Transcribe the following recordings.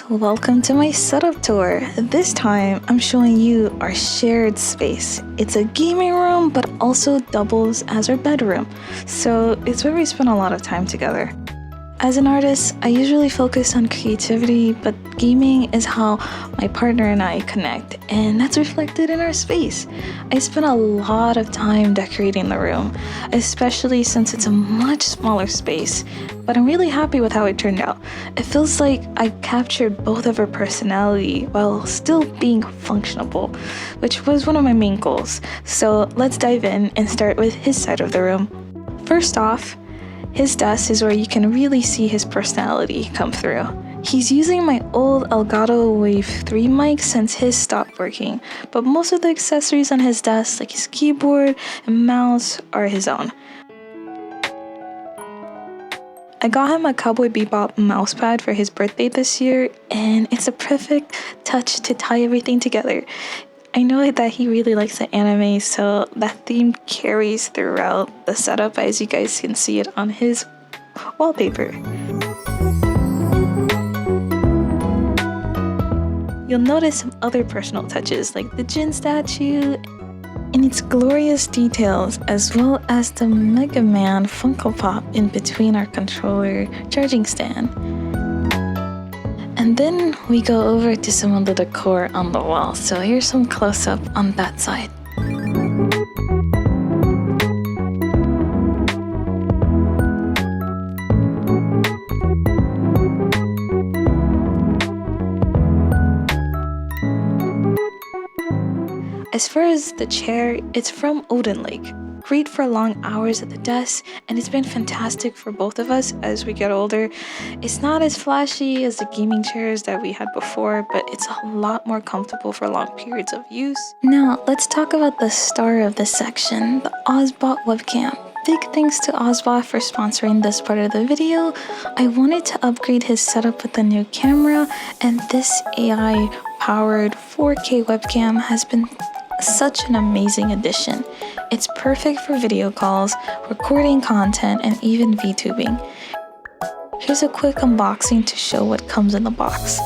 welcome to my setup tour. This time I'm showing you our shared space. It's a gaming room but also doubles as our bedroom, so it's where we spend a lot of time together. As an artist, I usually focus on creativity, but gaming is how my partner and I connect, and that's reflected in our space. I spent a lot of time decorating the room, especially since it's a much smaller space, but I'm really happy with how it turned out. It feels like I captured both of our personality while still being functional, which was one of my main goals. So let's dive in and start with his side of the room. First off, his desk is where you can really see his personality come through. He's using my old Elgato Wave 3 mic since his stopped working, but most of the accessories on his desk, like his keyboard and mouse, are his own. I got him a Cowboy Bebop mousepad for his birthday this year, and it's a perfect touch to tie everything together. I know that he really likes the anime, so that theme carries throughout the setup, as you guys can see it on his wallpaper. You'll notice some other personal touches like the Jin statue and its glorious details, as well as the Mega Man Funko Pop in between our controller charging stand. And then we go over to some of the decor on the wall, so here's some close-up on that side. As far as the chair, it's from Odin Lake. Great for long hours at the desk, and it's been fantastic for both of us as we get older. It's not as flashy as the gaming chairs that we had before, but it's a lot more comfortable for long periods of use. Now, let's talk about the star of this section, the Ozbot webcam. Big thanks to Ozbot for sponsoring this part of the video. I wanted to upgrade his setup with a new camera, and this AI-powered 4K webcam has been such an amazing addition. It's perfect for video calls, recording content, and even VTubing. Here's a quick unboxing to show what comes in the box.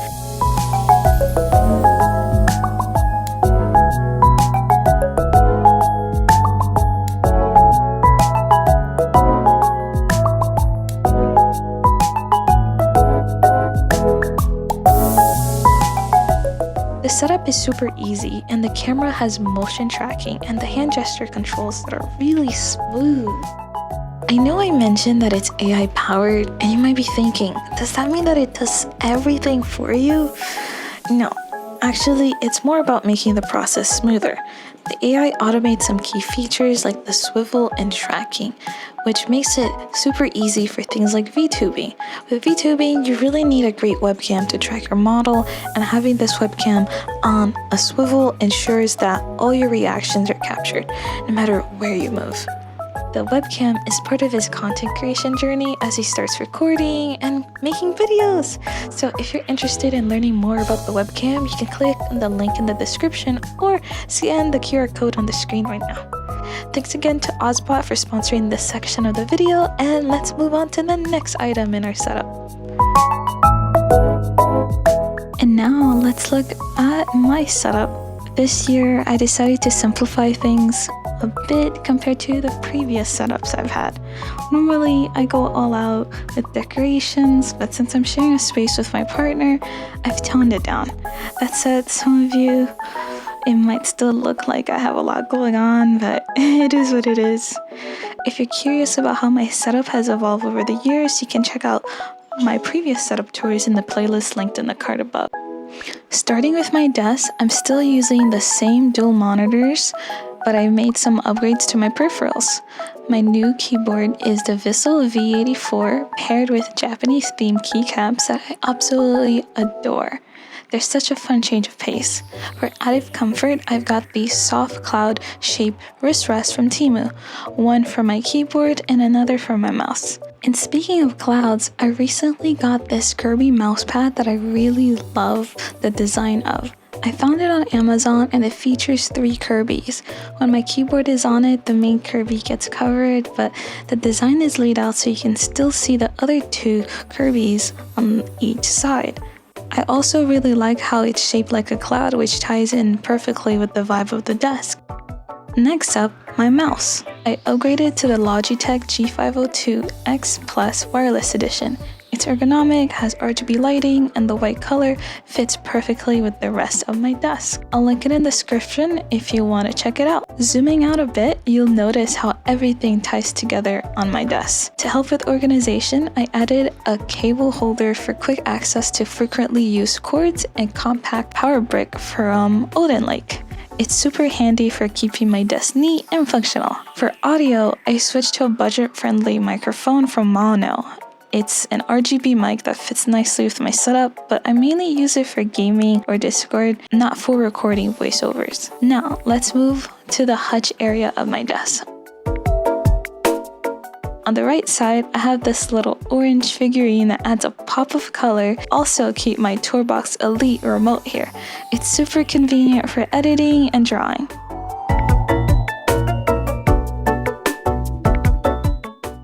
The setup is super easy, and the camera has motion tracking and the hand gesture controls that are really smooth. I know I mentioned that it's AI powered, and you might be thinking, does that mean that it does everything for you? No, actually it's more about making the process smoother. The AI automates some key features like the swivel and tracking, which makes it super easy for things like VTubing. With VTubing, you really need a great webcam to track your model, and having this webcam on a swivel ensures that all your reactions are captured, no matter where you move. The webcam is part of his content creation journey as he starts recording and making videos. So if you're interested in learning more about the webcam, you can click on the link in the description or scan the QR code on the screen right now. Thanks again to Ozbot for sponsoring this section of the video, and let's move on to the next item in our setup. And now let's look at my setup. This year I decided to simplify things a bit compared to the previous setups I've had. Normally I go all out with decorations, but since I'm sharing a space with my partner, I've toned it down. That said, some of you, it might still look like I have a lot going on, but it is what it is. If you're curious about how my setup has evolved over the years, you can check out my previous setup tours in the playlist linked in the card above. Starting with my desk, I'm still using the same dual monitors, but I made some upgrades to my peripherals. My new keyboard is the Vissel V84 paired with Japanese themed keycaps that I absolutely adore. They're such a fun change of pace. For added comfort, I've got these soft cloud shaped wrist rests from Temu, one for my keyboard and another for my mouse. And speaking of clouds, I recently got this Kirby mousepad that I really love the design of. I found it on Amazon, and it features 3 Kirbys. When my keyboard is on it, the main Kirby gets covered, but the design is laid out so you can still see the other 2 Kirbys on each side. I I also really like how it's shaped like a cloud, which ties in perfectly with the vibe of the desk. Next up, my mouse. I upgraded to the Logitech G502 X Plus Wireless Edition. It's ergonomic, has RGB lighting, and the white color fits perfectly with the rest of my desk. I'll link it in the description if you want to check it out. Zooming out a bit, you'll notice how everything ties together on my desk. To help with organization, I added a cable holder for quick access to frequently used cords and compact power brick from Odin Lake. It's super handy for keeping my desk neat and functional. For audio, I switched to a budget-friendly microphone from Mono. It's an RGB mic that fits nicely with my setup, but I mainly use it for gaming or Discord, not for recording voiceovers. Now, let's move to the hutch area of my desk. On the right side, I have this little orange figurine that adds a pop of color. Also keep my Tourbox Elite remote here. It's super convenient for editing and drawing.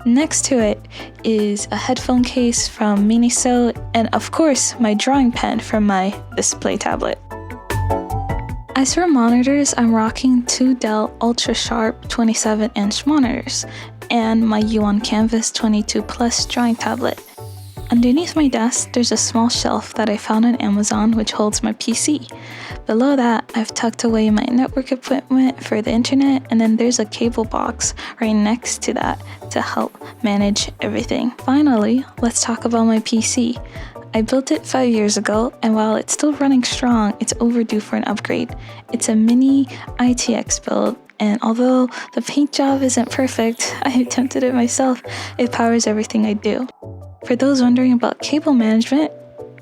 Next to it is a headphone case from Miniso, and of course my drawing pen from my display tablet. As for monitors, I'm rocking two Dell Ultra Sharp 27-inch monitors and my Yuan Canvas 22 Plus drawing tablet. Underneath my desk, there's a small shelf that I found on Amazon which holds my PC. Below that, I've tucked away my network equipment for the internet, and then there's a cable box right next to that to help manage everything. Finally, let's talk about my PC. I built it 5 years ago, and while it's still running strong, it's overdue for an upgrade. It's a mini ITX build, and although the paint job isn't perfect, I attempted it myself, it powers everything I do. For those wondering about cable management,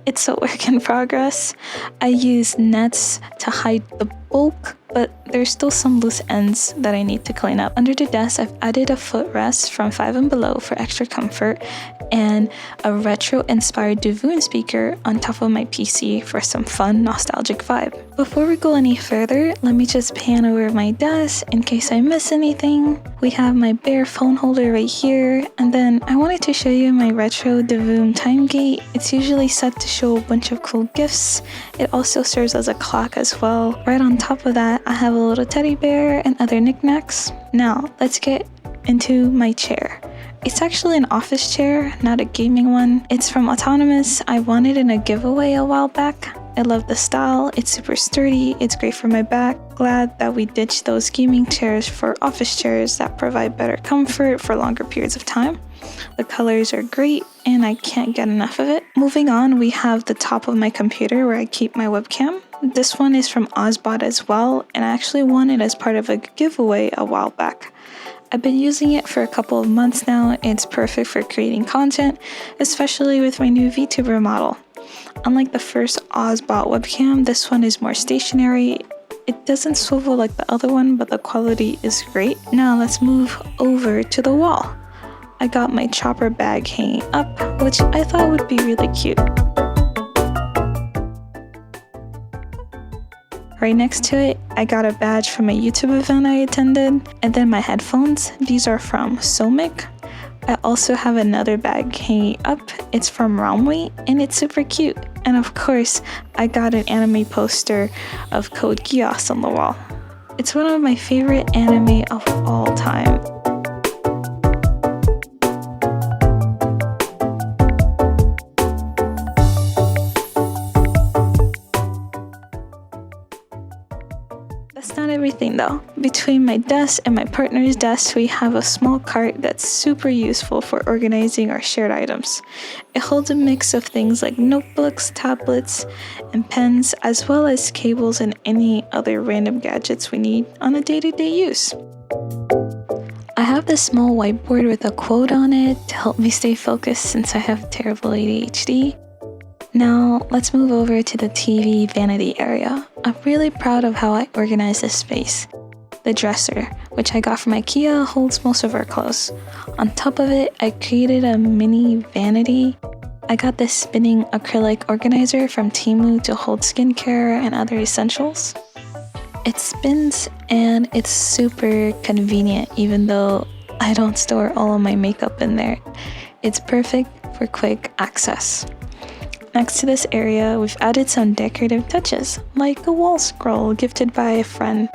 it's a work in progress. I use nets to hide the bulk, but there's still some loose ends that I need to clean up. Under the desk, I've added a footrest from Five & Below for extra comfort, and a retro-inspired Davoon speaker on top of my PC for some fun, nostalgic vibe. Before we go any further, let me just pan over my desk in case I miss anything. We have my bare phone holder right here, and then I wanted to show you my retro Davoon time gate. It's usually set to show a bunch of cool gifts. It also serves as a clock as well. Right on top of that, I have a little teddy bear and other knickknacks. Now, let's get into my chair. It's actually an office chair, not a gaming one. It's from Autonomous. I won it in a giveaway a while back. I love the style. It's super sturdy. It's great for my back. Glad that we ditched those gaming chairs for office chairs that provide better comfort for longer periods of time. The colors are great and I can't get enough of it. Moving on, we have the top of my computer where I keep my webcam. This one is from Ozbot as well, and I actually won it as part of a giveaway a while back. I've been using it for a couple of months now. It's perfect for creating content, especially with my new VTuber model. Unlike the first Ozbot webcam, this one is more stationary. It doesn't swivel like the other one, but the quality is great. Now let's move over to the wall. I got my chopper bag hanging up, which I thought would be really cute. Right next to it, I got a badge from a YouTube event I attended, and then my headphones. These are from Somic. I also have another bag hanging up. It's from Romwe, and it's super cute. And of course, I got an anime poster of Code Geass on the wall. It's one of my favorite anime of all time. That's not everything though. Between my desk and my partner's desk, we have a small cart that's super useful for organizing our shared items. It holds a mix of things like notebooks, tablets, and pens, as well as cables and any other random gadgets we need on a day-to-day use. I have this small whiteboard with a quote on it to help me stay focused since I have terrible ADHD. Now, let's move over to the TV vanity area. I'm really proud of how I organize this space. The dresser, which I got from IKEA, holds most of our clothes. On top of it, I created a mini vanity. I got this spinning acrylic organizer from Temu to hold skincare and other essentials. It spins and it's super convenient, even though I don't store all of my makeup in there. It's perfect for quick access. Next to this area, we've added some decorative touches, like a wall scroll gifted by a friend,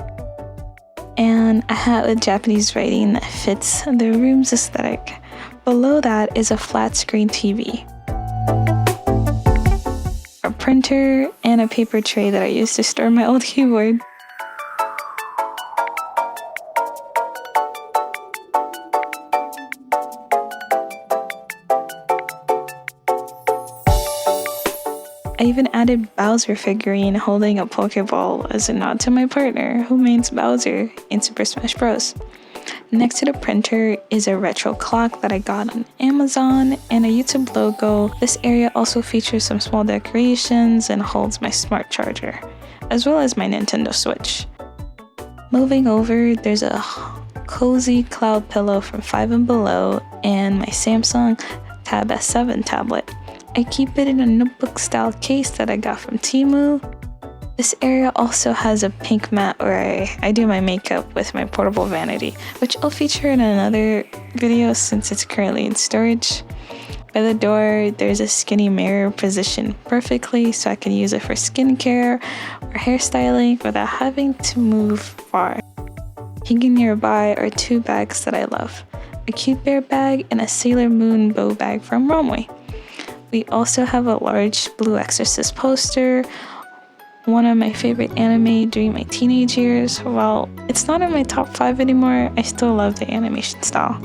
and a hat with Japanese writing that fits the room's aesthetic. Below that is a flat screen TV, a printer, and a paper tray that I used to store my old keyboard. I even added Bowser figurine holding a Pokeball as a nod to my partner, who mains Bowser in Super Smash Bros. Next to the printer is a retro clock that I got on Amazon and a YouTube logo. This area also features some small decorations and holds my smart charger, as well as my Nintendo Switch. Moving over, there's a cozy cloud pillow from 5 and Below and my Samsung Tab S7 tablet. I keep it in a notebook style case that I got from Temu. This area also has a pink mat where I do my makeup with my portable vanity, which I'll feature in another video since it's currently in storage. By the door, there's a skinny mirror positioned perfectly so I can use it for skincare or hairstyling without having to move far. Hanging nearby are 2 bags that I love, a cute bear bag and a Sailor Moon bow bag from Romwe. We also have a large Blue Exorcist poster, one of my favorite anime during my teenage years. While it's not in my top 5 anymore, I still love the animation style.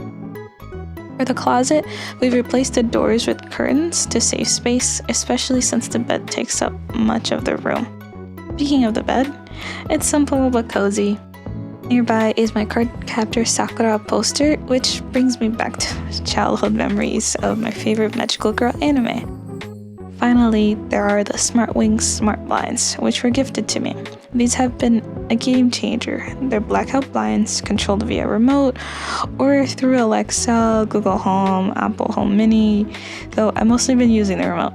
For the closet, we've replaced the doors with curtains to save space, especially since the bed takes up much of the room. Speaking of the bed, it's simple but cozy. Nearby is my Cardcaptor Sakura poster, which brings me back to childhood memories of my favorite magical girl anime. Finally, there are the Smart Wings smart blinds, which were gifted to me. These have been a game changer. They're blackout blinds controlled via remote or through Alexa, Google Home, Apple Home Mini, though I've mostly been using the remote.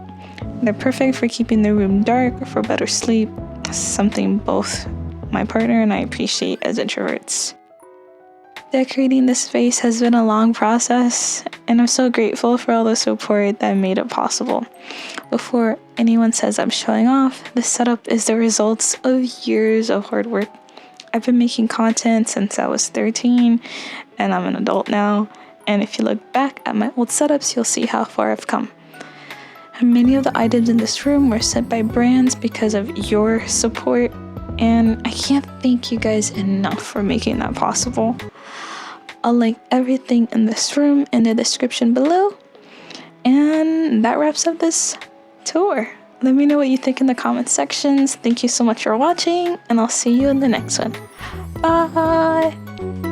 They're perfect for keeping the room dark for better sleep, something both my partner and I appreciate as introverts. Decorating this space has been a long process, and I'm so grateful for all the support that made it possible. Before anyone says I'm showing off, this setup is the results of years of hard work. I've been making content since I was 13, and I'm an adult now, and if you look back at my old setups, you'll see how far I've come. And many of the items in this room were sent by brands because of your support, and I can't thank you guys enough for making that possible. I'll link everything in this room in the description below. And that wraps up this tour. Let me know what you think in the comment sections. Thank you so much for watching, and I'll see you in the next one. Bye!